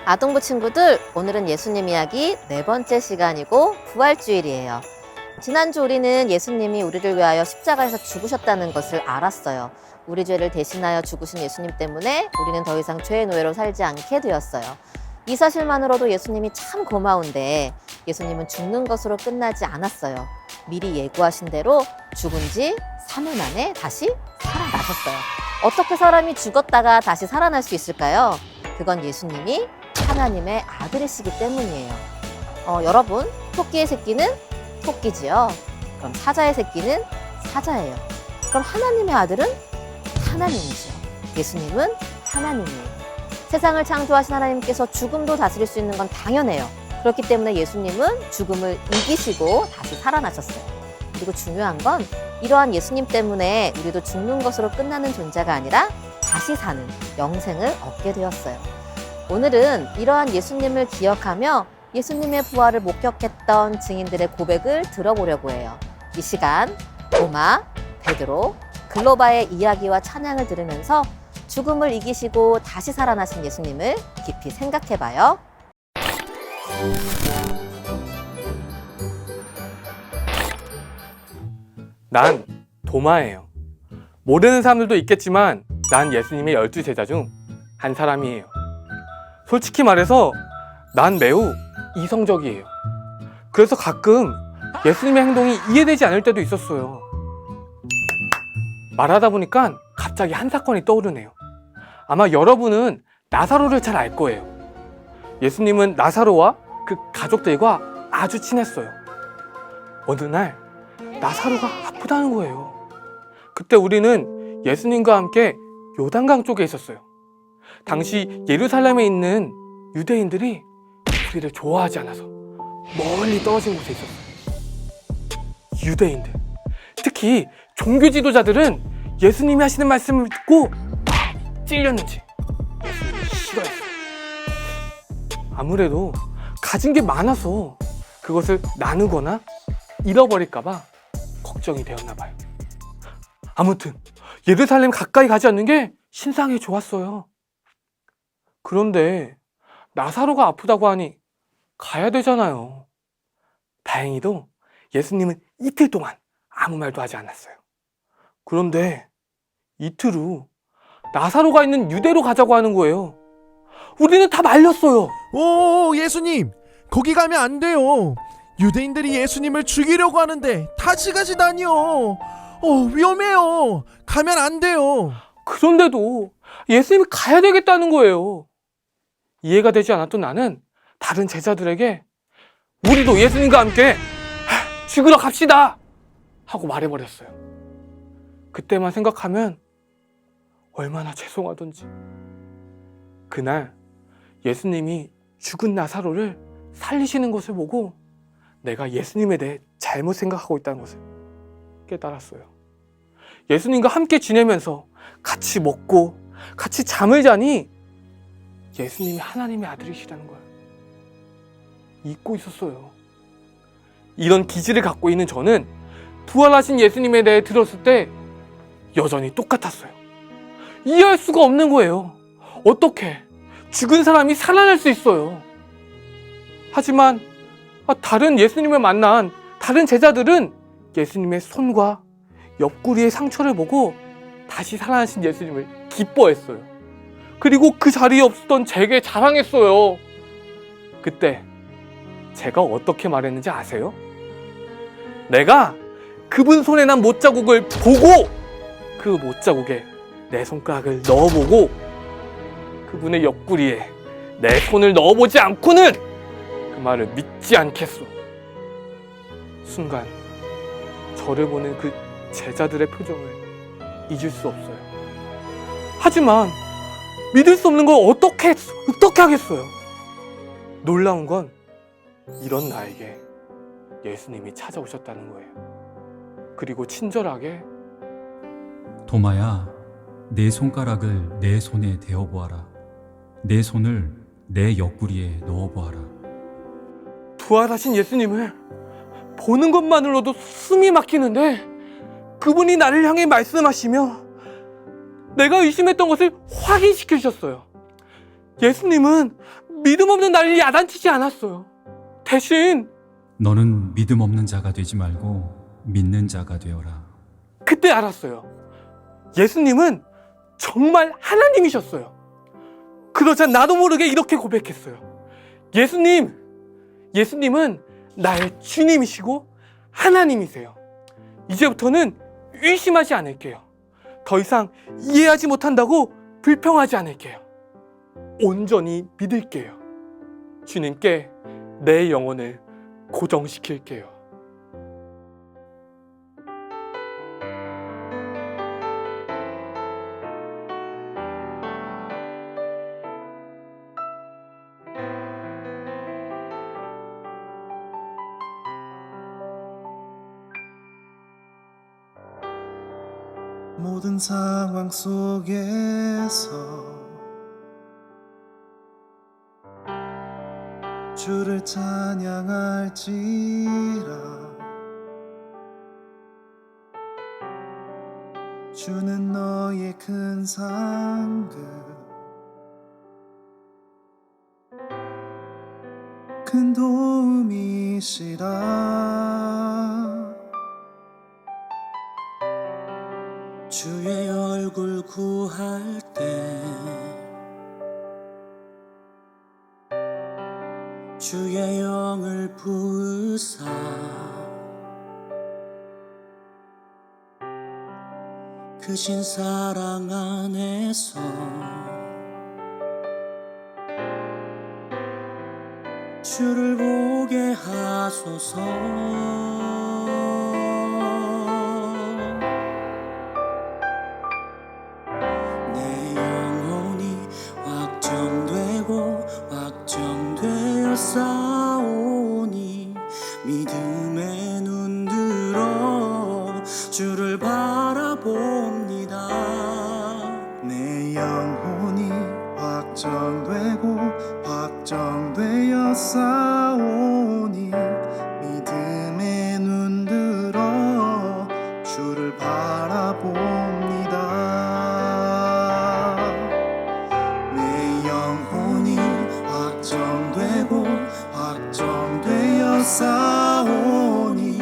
아동부 친구들, 오늘은 예수님 이야기 4번째 시간이고 부활주일이에요. 지난주 우리는 예수님이 우리를 위하여 십자가에서 죽으셨다는 것을 알았어요. 우리 죄를 대신하여 죽으신 예수님 때문에 우리는 더 이상 죄의 노예로 살지 않게 되었어요. 이 사실만으로도 예수님이 참 고마운데 예수님은 죽는 것으로 끝나지 않았어요. 미리 예고하신 대로 죽은 지 3일 만에 다시 살아나셨어요. 어떻게 사람이 죽었다가 다시 살아날 수 있을까요? 그건 예수님이 하나님의 아들이시기 때문이에요. 여러분, 토끼의 새끼는 토끼지요. 그럼 사자의 새끼는 사자예요. 그럼 하나님의 아들은 하나님이죠. 예수님은 하나님이에요. 세상을 창조하신 하나님께서 죽음도 다스릴 수 있는 건 당연해요. 그렇기 때문에 예수님은 죽음을 이기시고 다시 살아나셨어요. 그리고 중요한 건 이러한 예수님 때문에 우리도 죽는 것으로 끝나는 존재가 아니라 다시 사는 영생을 얻게 되었어요. 오늘은 이러한 예수님을 기억하며 예수님의 부활을 목격했던 증인들의 고백을 들어보려고 해요. 이 시간 도마, 베드로, 글로바의 이야기와 찬양을 들으면서 죽음을 이기시고 다시 살아나신 예수님을 깊이 생각해봐요. 난 도마예요. 모르는 사람들도 있겠지만 난 예수님의 12제자 중 한 사람이에요. 솔직히 말해서 난 매우 이성적이에요. 그래서 가끔 예수님의 행동이 이해되지 않을 때도 있었어요. 말하다 보니까 갑자기 한 사건이 떠오르네요. 아마 여러분은 나사로를 잘 알 거예요. 예수님은 나사로와 그 가족들과 아주 친했어요. 어느 날 나사로가 아프다는 거예요. 그때 우리는 예수님과 함께 요단강 쪽에 있었어요. 당시 예루살렘에 있는 유대인들이 우리를 좋아하지 않아서 멀리 떨어진 곳에 있었어요. 유대인들, 특히 종교 지도자들은 예수님이 하시는 말씀을 듣고 찔렸는지 예수님을 싫어했어요. 아무래도 가진 게 많아서 그것을 나누거나 잃어버릴까봐 걱정이 되었나 봐요. 아무튼 예루살렘 가까이 가지 않는 게 신상에 좋았어요. 그런데 나사로가 아프다고 하니 가야 되잖아요. 다행히도 예수님은 이틀 동안 아무 말도 하지 않았어요. 그런데 이틀 후 나사로가 있는 유대로 가자고 하는 거예요. 우리는 다 말렸어요. 오, 예수님, 거기 가면 안 돼요. 유대인들이 예수님을 죽이려고 하는데 다시 가시다니요. 위험해요. 가면 안 돼요. 그런데도 예수님이 가야 되겠다는 거예요. 이해가 되지 않았던 나는 다른 제자들에게 우리도 예수님과 함께 죽으러 갑시다 하고 말해버렸어요. 그때만 생각하면 얼마나 죄송하던지. 그날 예수님이 죽은 나사로를 살리시는 것을 보고 내가 예수님에 대해 잘못 생각하고 있다는 것을 깨달았어요. 예수님과 함께 지내면서 같이 먹고 같이 잠을 자니 예수님이 하나님의 아들이시라는 걸 잊고 있었어요. 이런 기질을 갖고 있는 저는 부활하신 예수님에 대해 들었을 때 여전히 똑같았어요. 이해할 수가 없는 거예요. 어떻게 죽은 사람이 살아날 수 있어요? 하지만 다른 예수님을 만난 다른 제자들은 예수님의 손과 옆구리의 상처를 보고 다시 살아나신 예수님을 기뻐했어요. 그리고 그 자리에 없었던 제게 자랑했어요. 그때 제가 어떻게 말했는지 아세요? 내가 그분 손에 난 못자국을 보고 그 못자국에 내 손가락을 넣어보고 그분의 옆구리에 내 손을 넣어보지 않고는 그 말을 믿지 않겠소. 순간 저를 보는 그 제자들의 표정을 잊을 수 없어요. 하지만 믿을 수 없는 걸 어떻게 하겠어요? 놀라운 건 이런 나에게 예수님이 찾아오셨다는 거예요. 그리고 친절하게 도마야, 내 손가락을 내 손에 대어보아라. 내 손을 내 옆구리에 넣어보아라. 부활하신 예수님을 보는 것만으로도 숨이 막히는데 그분이 나를 향해 말씀하시며 내가 의심했던 것을 확인시키셨어요. 예수님은 믿음 없는 나를 야단치지 않았어요. 대신 너는 믿음 없는 자가 되지 말고 믿는 자가 되어라. 그때 알았어요. 예수님은 정말 하나님이셨어요. 그러자 나도 모르게 이렇게 고백했어요. 예수님은 나의 주님이시고 하나님이세요. 이제부터는 의심하지 않을게요. 더 이상 이해하지 못한다고 불평하지 않을게요. 온전히 믿을게요. 주님께 내 영혼을 고정시킬게요. 모든 상황 속에서 주를 찬양할지라. 주는 너의 큰 상급, 큰 도움이시라. 주의 얼굴 구할 때 주의 영을 부으사 크신 사랑 안에서 주를 보게 하소서. 싸우니 믿음의 눈 들어 주를 바라봅니다. 내 영혼이 확정되고 확정되어 싸우니 믿음의 눈 들어 주를 바라봅니다. 내 영혼이 확정되고 확정되어 싸우니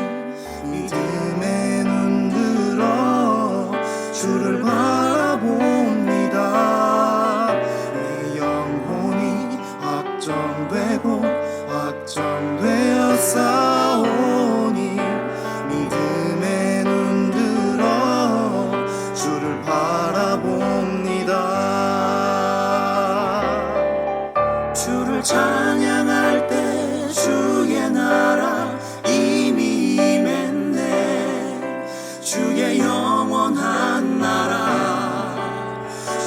믿음의 눈 들어 주를 바라봅니다. 내 영혼이 확정되고 확정되어 싸우니 믿음의 눈 들어 주를 바라봅니다. 주를 찬양할 때 주의 나라 이미 임했네. 주의 영원한 나라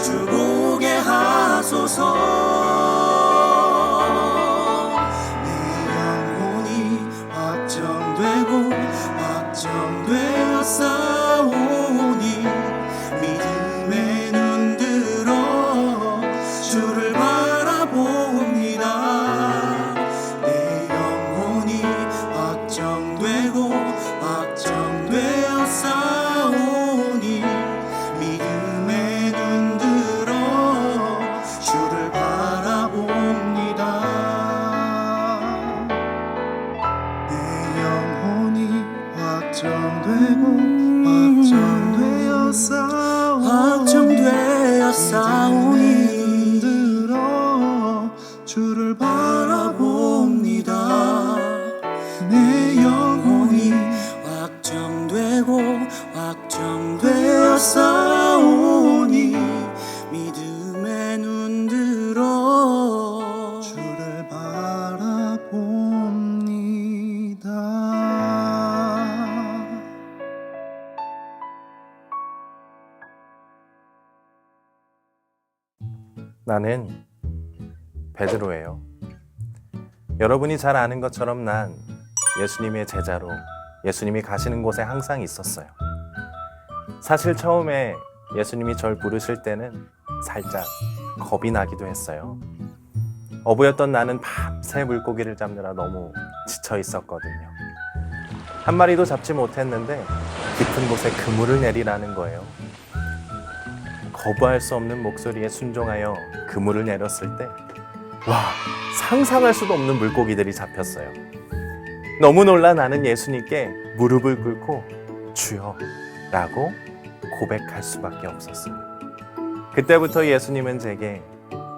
주 보게 하소서. 내 영혼이 확정되고 확정되어 싸우니 믿음의 눈 들어 주를 바라봅니다. 내 영혼이 확정되고 확정되어 싸우니 믿음의 눈 들어 주를 바라봅니다. 내 영혼이 확정되고 확정되어 싸우니 주를 바라봅니다. 내 영혼이 확정되고 확정되어 싸우니 믿음의 눈 들어 주를 바라봅니다. 나는 베드로예요. 여러분이 잘 아는 것처럼 난 예수님의 제자로 예수님이 가시는 곳에 항상 있었어요. 사실 처음에 예수님이 절 부르실 때는 살짝 겁이 나기도 했어요. 어부였던 나는 밤새 물고기를 잡느라 너무 지쳐 있었거든요. 한 마리도 잡지 못했는데 깊은 곳에 그물을 내리라는 거예요. 거부할 수 없는 목소리에 순종하여 그물을 내렸을 때 와, 상상할 수도 없는 물고기들이 잡혔어요. 너무 놀라 나는 예수님께 무릎을 꿇고 주여 라고 고백할 수밖에 없었어요. 그때부터 예수님은 제게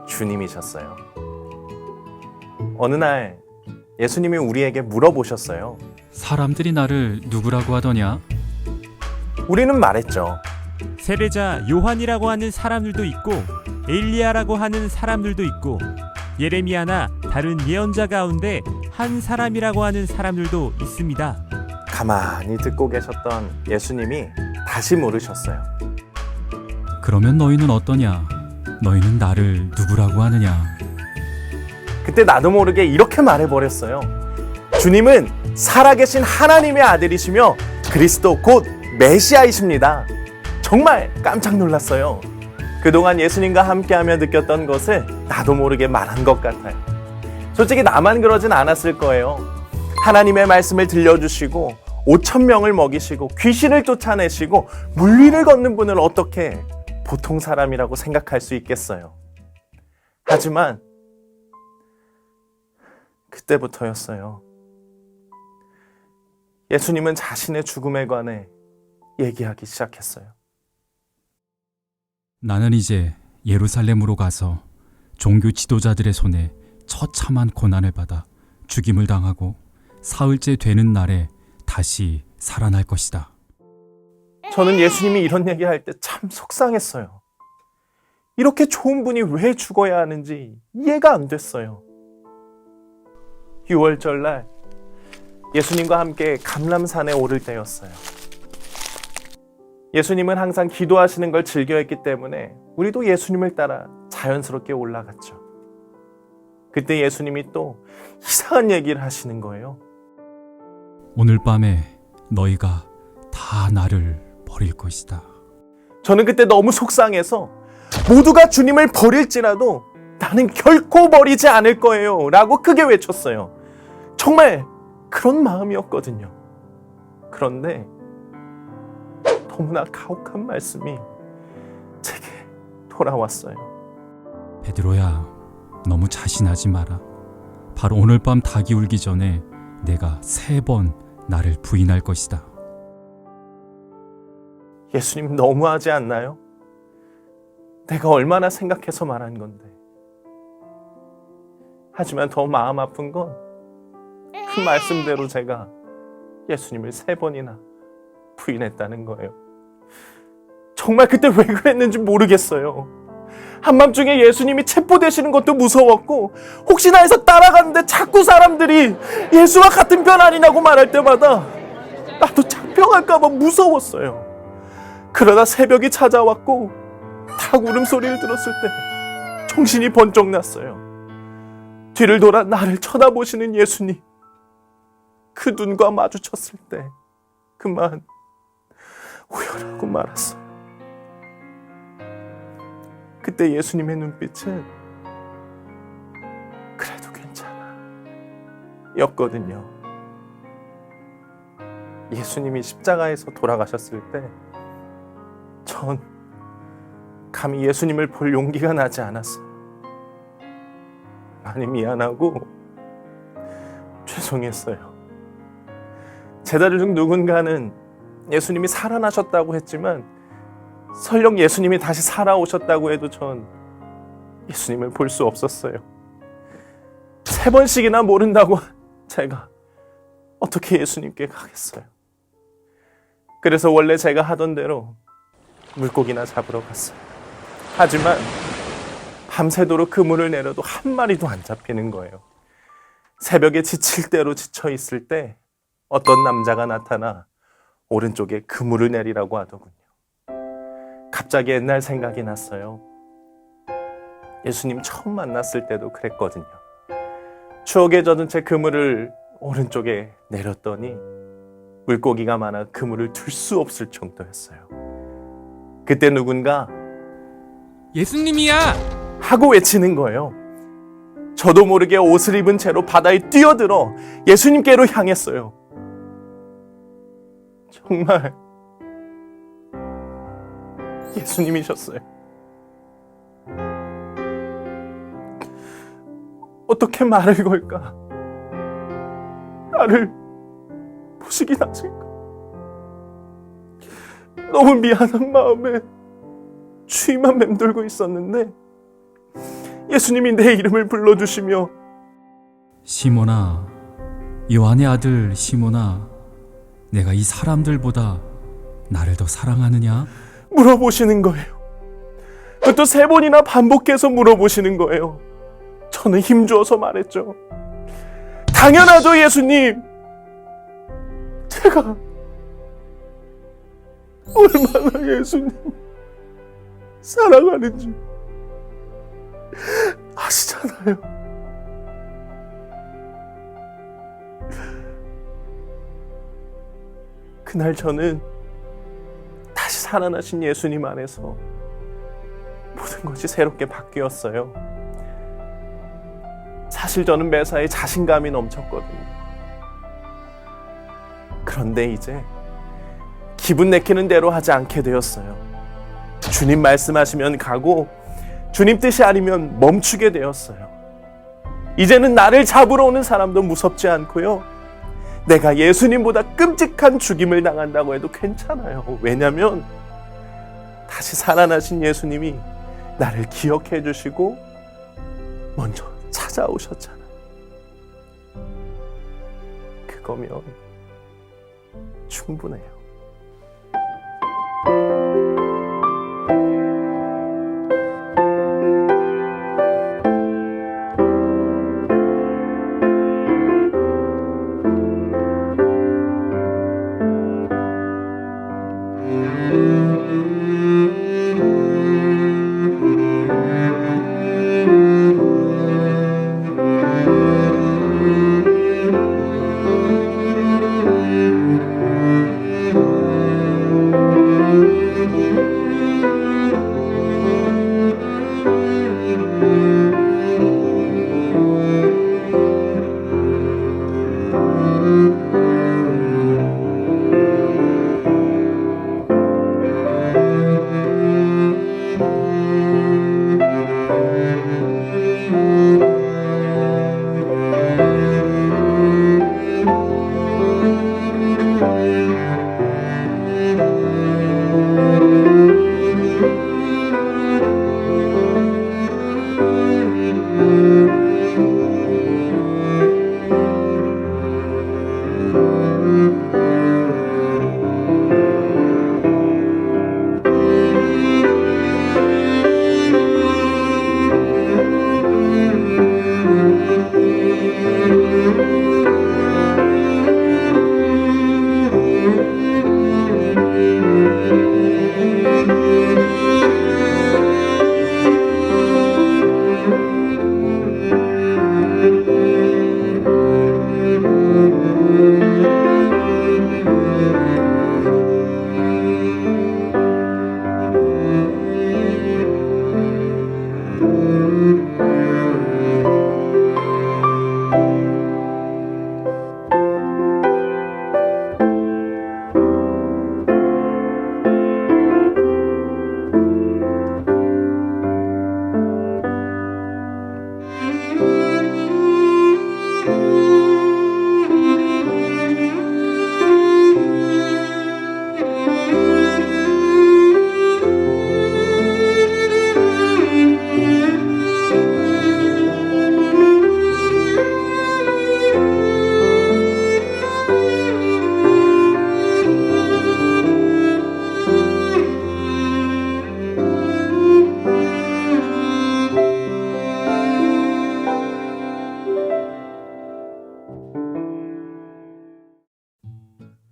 주님이셨어요. 어느 날 예수님이 우리에게 물어보셨어요. 사람들이 나를 누구라고 하더냐? 우리는 말했죠. 세례자 요한이라고 하는 사람들도 있고 엘리야라고 하는 사람들도 있고 예레미야나 다른 예언자 가운데 한 사람이라고 하는 사람들도 있습니다. 가만히 듣고 계셨던 예수님이 다시 물으셨어요. 그러면 너희는 어떠냐? 너희는 나를 누구라고 하느냐? 그때 나도 모르게 이렇게 말해버렸어요. 주님은 살아계신 하나님의 아들이시며 그리스도 곧 메시아이십니다. 정말 깜짝 놀랐어요. 그동안 예수님과 함께하며 느꼈던 것을 나도 모르게 말한 것 같아요. 솔직히 나만 그러진 않았을 거예요. 하나님의 말씀을 들려주시고 5,000명을 먹이시고 귀신을 쫓아내시고 물리를 걷는 분을 어떻게 보통 사람이라고 생각할 수 있겠어요. 하지만 그때부터였어요. 예수님은 자신의 죽음에 관해 얘기하기 시작했어요. 나는 이제 예루살렘으로 가서 종교 지도자들의 손에 처참한 고난을 받아 죽임을 당하고 사흘째 되는 날에 다시 살아날 것이다. 저는 예수님이 이런 얘기할 때 참 속상했어요. 이렇게 좋은 분이 왜 죽어야 하는지 이해가 안 됐어요. 6월절 날 예수님과 함께 감람산에 오를 때였어요. 예수님은 항상 기도하시는 걸 즐겨했기 때문에 우리도 예수님을 따라 자연스럽게 올라갔죠. 그때 예수님이 또 이상한 얘기를 하시는 거예요. 오늘 밤에 너희가 다 나를 버릴 것이다. 저는 그때 너무 속상해서 모두가 주님을 버릴지라도 나는 결코 버리지 않을 거예요 라고 크게 외쳤어요. 정말 그런 마음이었거든요. 그런데 너무나 가혹한 말씀이 제게 돌아왔어요. 베드로야, 너무 자신하지 마라. 바로 오늘 밤 닭이 울기 전에 내가 3번 나를 부인할 것이다. 예수님 너무하지 않나요? 내가 얼마나 생각해서 말한 건데. 하지만 더 마음 아픈 건 그 말씀대로 제가 예수님을 3번이나 부인했다는 거예요. 정말 그때 왜 그랬는지 모르겠어요. 한밤중에 예수님이 체포되시는 것도 무서웠고 혹시나 해서 따라가는데 자꾸 사람들이 예수와 같은 편 아니냐고 말할 때마다 나도 잡혀갈까 봐 무서웠어요. 그러다 새벽이 찾아왔고 닭 울음소리를 들었을 때 정신이 번쩍 났어요. 뒤를 돌아 나를 쳐다보시는 예수님. 그 눈과 마주쳤을 때 그만 우열하고 말았어요. 그때 예수님의 눈빛은 그래도 괜찮아 였거든요. 예수님이 십자가에서 돌아가셨을 때 전 감히 예수님을 볼 용기가 나지 않았어요. 많이 미안하고 죄송했어요. 제자들 중 누군가는 예수님이 살아나셨다고 했지만 설령 예수님이 다시 살아오셨다고 해도 전 예수님을 볼 수 없었어요. 3번씩이나 모른다고 제가 어떻게 예수님께 가겠어요. 그래서 원래 제가 하던 대로 물고기나 잡으러 갔어요. 하지만 밤새도록 그물을 내려도 한 마리도 안 잡히는 거예요. 새벽에 지칠 대로 지쳐 있을 때 어떤 남자가 나타나 오른쪽에 그물을 내리라고 하더군요. 갑자기 옛날 생각이 났어요. 예수님 처음 만났을 때도 그랬거든요. 추억에 젖은 채 그물을 오른쪽에 내렸더니 물고기가 많아 그물을 들 수 없을 정도였어요. 그때 누군가 예수님이야! 하고 외치는 거예요. 저도 모르게 옷을 입은 채로 바다에 뛰어들어 예수님께로 향했어요. 정말 예수님이셨어요. 어떻게 말을 걸까? 나를 보시긴 하실까? 너무 미안한 마음에 주위만 맴돌고 있었는데 예수님이 내 이름을 불러주시며 시몬아, 요한의 아들 시몬아, 내가 이 사람들보다 나를 더 사랑하느냐? 물어보시는 거예요. 그것도 3번이나 반복해서 물어보시는 거예요. 저는 힘주어서 말했죠. 당연하죠, 예수님. 제가 얼마나 예수님 사랑하는지 아시잖아요. 그날 저는 다시 살아나신 예수님 안에서 모든 것이 새롭게 바뀌었어요. 사실 저는 매사에 자신감이 넘쳤거든요. 그런데 이제 기분 내키는 대로 하지 않게 되었어요. 주님 말씀하시면 가고 주님 뜻이 아니면 멈추게 되었어요. 이제는 나를 잡으러 오는 사람도 무섭지 않고요. 내가 예수님보다 끔찍한 죽임을 당한다고 해도 괜찮아요. 왜냐하면 다시 살아나신 예수님이 나를 기억해 주시고 먼저 찾아오셨잖아요. 그거면 충분해요.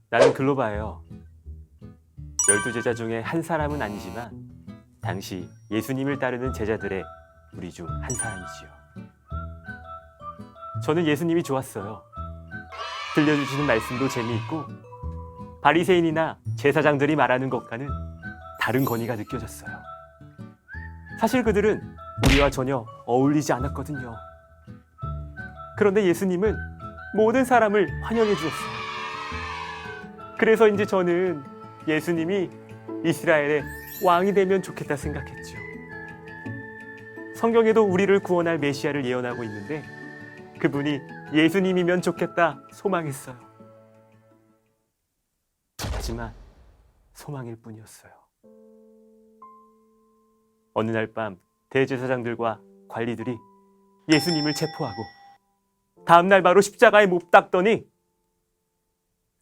나는 글로바예요. 12제자 중에 한 사람은 아니지만 당시 예수님을 따르는 제자들의 우리 중 한 사람이지요. 저는 예수님이 좋았어요. 들려주시는 말씀도 재미있고 바리새인이나 제사장들이 말하는 것과는 다른 권위가 느껴졌어요. 사실 그들은 우리와 전혀 어울리지 않았거든요. 그런데 예수님은 모든 사람을 환영해 주었어요. 그래서인지 저는 예수님이 이스라엘의 왕이 되면 좋겠다 생각했죠. 성경에도 우리를 구원할 메시아를 예언하고 있는데 그분이 예수님이면 좋겠다 소망했어요. 하지만 소망일 뿐이었어요. 어느 날 밤 대제사장들과 관리들이 예수님을 체포하고 다음날 바로 십자가에 못 박더니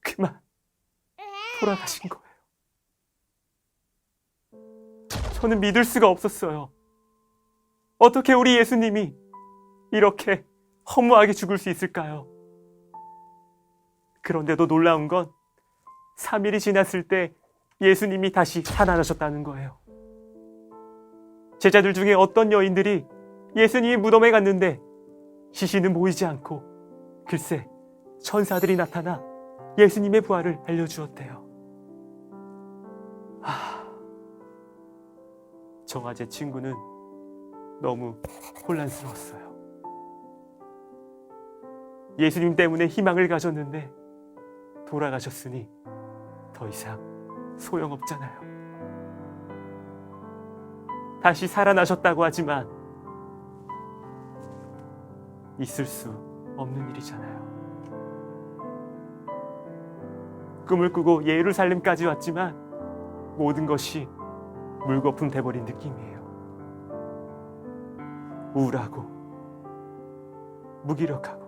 그만 돌아가신 거예요. 저는 믿을 수가 없었어요. 어떻게 우리 예수님이 이렇게 허무하게 죽을 수 있을까요? 그런데도 놀라운 건 3일이 지났을 때 예수님이 다시 살아나셨다는 거예요. 제자들 중에 어떤 여인들이 예수님이 무덤에 갔는데 시신은 보이지 않고 글쎄 천사들이 나타나 예수님의 부활을 알려주었대요. 저와 제 친구는 너무 혼란스러웠어요. 예수님 때문에 희망을 가졌는데 돌아가셨으니 더 이상 소용없잖아요. 다시 살아나셨다고 하지만 있을 수 없는 일이잖아요. 꿈을 꾸고 예루살렘까지 왔지만 모든 것이 물거품 돼버린 느낌이에요. 우울하고 무기력하고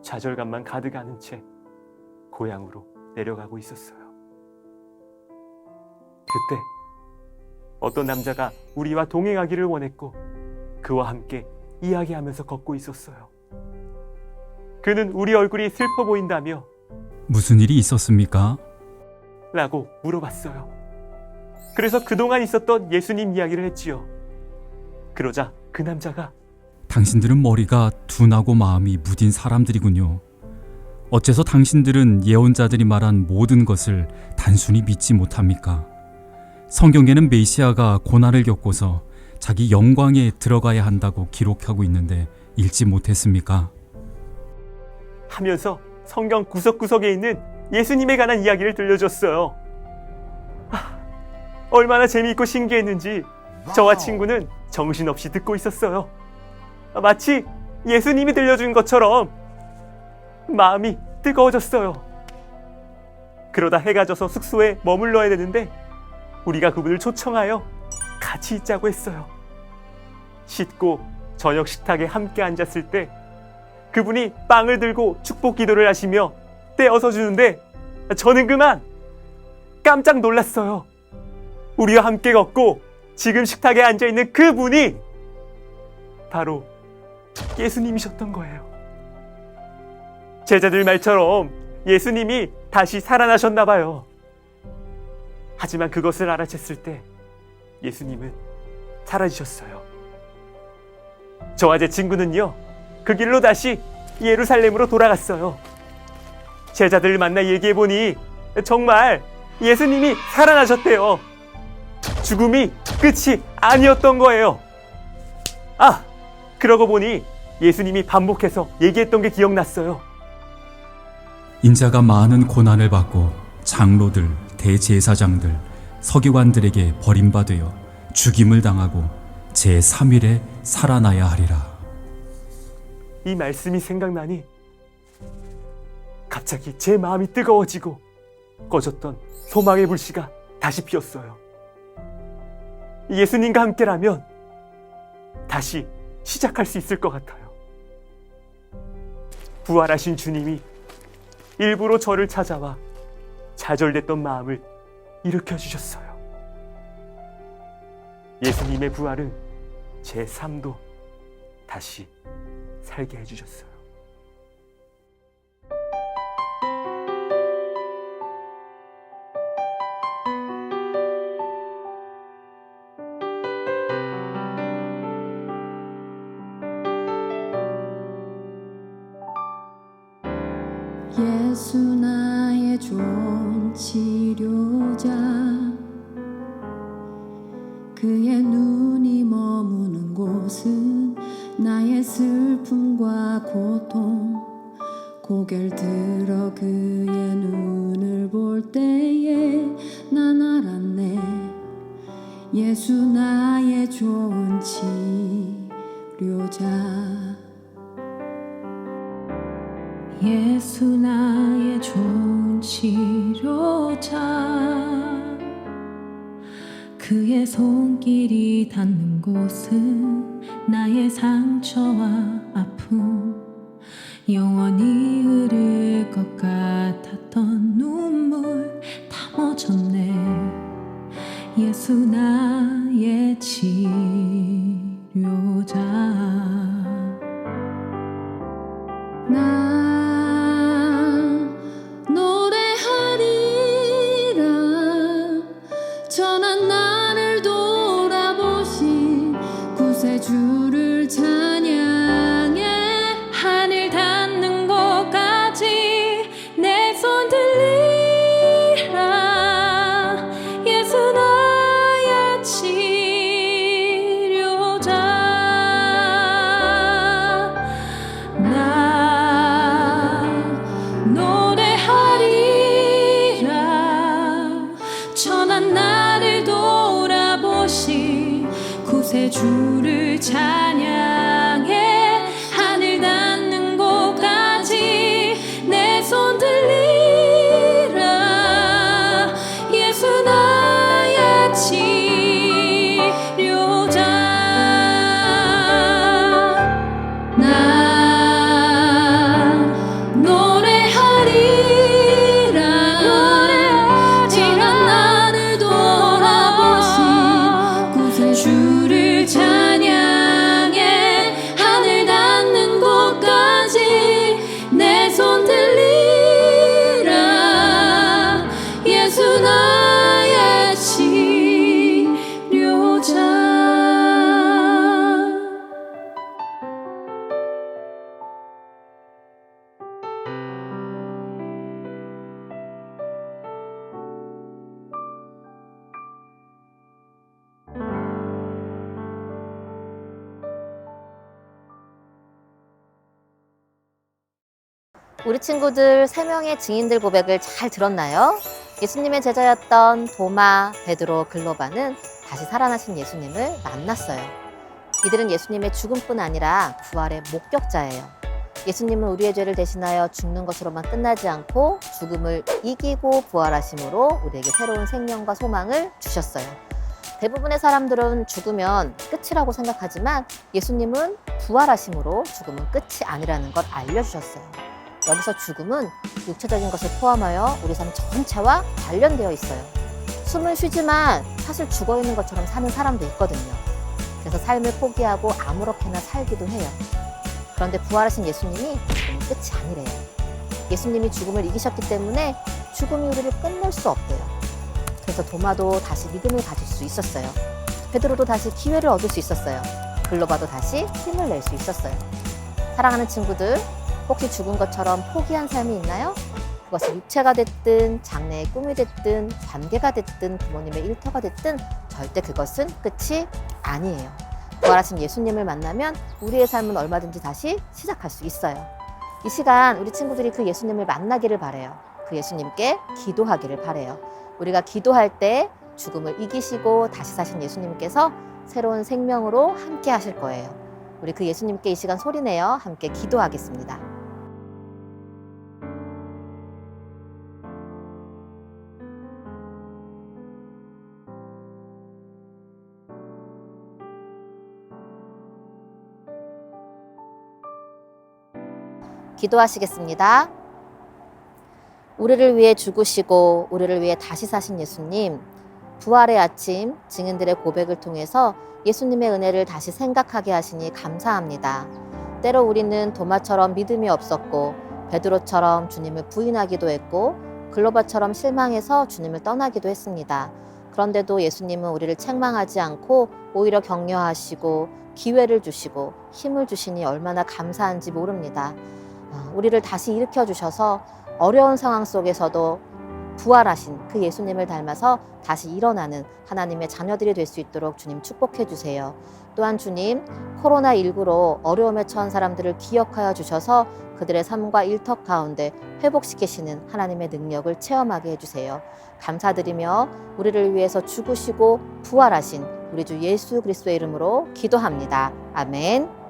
좌절감만 가득하는 채 고향으로 내려가고 있었어요. 그때 어떤 남자가 우리와 동행하기를 원했고 그와 함께 이야기하면서 걷고 있었어요. 그는 우리 얼굴이 슬퍼 보인다며 무슨 일이 있었습니까? 라고 물어봤어요. 그래서 그동안 있었던 예수님 이야기를 했지요. 그러자 그 남자가 당신들은 머리가 둔하고 마음이 무딘 사람들이군요. 어째서 당신들은 예언자들이 말한 모든 것을 단순히 믿지 못합니까? 성경에는 메시아가 고난을 겪고서 자기 영광에 들어가야 한다고 기록하고 있는데 읽지 못했습니까? 하면서 성경 구석구석에 있는 예수님에 관한 이야기를 들려줬어요. 얼마나 재미있고 신기했는지 저와 친구는 정신없이 듣고 있었어요. 마치 예수님이 들려준 것처럼 마음이 뜨거워졌어요. 그러다 해가 져서 숙소에 머물러야 되는데 우리가 그분을 초청하여 같이 있자고 했어요. 씻고 저녁 식탁에 함께 앉았을 때 그분이 빵을 들고 축복 기도를 하시며 떼어서 주는데 저는 그만 깜짝 놀랐어요. 우리와 함께 걷고 지금 식탁에 앉아있는 그분이 바로 예수님이셨던 거예요. 제자들 말처럼 예수님이 다시 살아나셨나 봐요. 하지만 그것을 알아챘을 때 예수님은 사라지셨어요. 저와 제 친구는요, 그 길로 다시 예루살렘으로 돌아갔어요. 제자들을 만나 얘기해보니 정말 예수님이 살아나셨대요. 죽음이 끝이 아니었던 거예요. 그러고 보니 예수님이 반복해서 얘기했던 게 기억났어요. 인자가 많은 고난을 받고 장로들, 대제사장들, 서기관들에게 버림받으여 죽임을 당하고 제3일에 살아나야 하리라. 이 말씀이 생각나니 갑자기 제 마음이 뜨거워지고 꺼졌던 소망의 불씨가 다시 피었어요. 예수님과 함께라면 다시 시작할 수 있을 것 같아요. 부활하신 주님이 일부러 저를 찾아와 좌절됐던 마음을 일으켜주셨어요. 예수님의 부활은 제 삶도 다시 살게 해주셨어요. 예수 나의 좋은 치료자, 그의 눈이 머무는 곳은 나의 슬픔과 고통, 고개를 들어 그의 눈을 볼 때에 난 알았네. 예수 나의 좋은 치료자. 예수 나의 좋은 치료자 그의 손길이 닿는 곳은 나의 상처와 아픔 영원히 흐를 것 같았던 눈물 다 멎었네 예수 나의 치료자 나 노래하리라 전한 나를 돌아보신 구세주를 찬양해 하늘 닿는 곳까지 내 손 들리라 예수 나의 치료자 나 노래하리라 전한 나를 돌아보신 구세주를 찬양해 하늘 닿는 곳까지 내 손 들리라 예수 나의 치료자 나 노래하리라 지난 나를 돌아보신 구세주를 찬양해 하늘 닿는 곳까지 내 손 들리라 예수 나의 치료자 우리 친구들 3명의 증인들 고백을 잘 들었나요? 예수님의 제자였던 도마, 베드로, 글로바는 다시 살아나신 예수님을 만났어요. 이들은 예수님의 죽음뿐 아니라 부활의 목격자예요. 예수님은 우리의 죄를 대신하여 죽는 것으로만 끝나지 않고 죽음을 이기고 부활하심으로 우리에게 새로운 생명과 소망을 주셨어요. 대부분의 사람들은 죽으면 끝이라고 생각하지만 예수님은 부활하심으로 죽음은 끝이 아니라는 걸 알려주셨어요. 여기서 죽음은 육체적인 것을 포함하여 우리 삶 전체와 관련되어 있어요. 숨을 쉬지만 사실 죽어있는 것처럼 사는 사람도 있거든요. 그래서 삶을 포기하고 아무렇게나 살기도 해요. 그런데 부활하신 예수님이 죽음은 끝이 아니래요. 예수님이 죽음을 이기셨기 때문에 죽음이 우리를 끝낼 수 없대요. 그래서 도마도 다시 믿음을 가질 수 있었어요. 베드로도 다시 기회를 얻을 수 있었어요. 글로바도 다시 힘을 낼 수 있었어요. 사랑하는 친구들, 혹시 죽은 것처럼 포기한 삶이 있나요? 그것이 육체가 됐든 장래의 꿈이 됐든 관계가 됐든 부모님의 일터가 됐든 절대 그것은 끝이 아니에요. 부활하신 예수님을 만나면 우리의 삶은 얼마든지 다시 시작할 수 있어요. 이 시간 우리 친구들이 그 예수님을 만나기를 바래요. 그 예수님께 기도하기를 바래요. 우리가 기도할 때 죽음을 이기시고 다시 사신 예수님께서 새로운 생명으로 함께 하실 거예요. 우리 그 예수님께 이 시간 소리내어 함께 기도하겠습니다. 기도하시겠습니다. 우리를 위해 죽으시고 우리를 위해 다시 사신 예수님, 부활의 아침 증인들의 고백을 통해서 예수님의 은혜를 다시 생각하게 하시니 감사합니다. 때로 우리는 도마처럼 믿음이 없었고 베드로처럼 주님을 부인하기도 했고 글로바처럼 실망해서 주님을 떠나기도 했습니다. 그런데도 예수님은 우리를 책망하지 않고 오히려 격려하시고 기회를 주시고 힘을 주시니 얼마나 감사한지 모릅니다. 우리를 다시 일으켜주셔서 어려운 상황 속에서도 부활하신 그 예수님을 닮아서 다시 일어나는 하나님의 자녀들이 될 수 있도록 주님 축복해 주세요. 또한 주님, 코로나19로 어려움에 처한 사람들을 기억하여 주셔서 그들의 삶과 일터 가운데 회복시키시는 하나님의 능력을 체험하게 해주세요. 감사드리며 우리를 위해서 죽으시고 부활하신 우리 주 예수 그리스도의 이름으로 기도합니다. 아멘.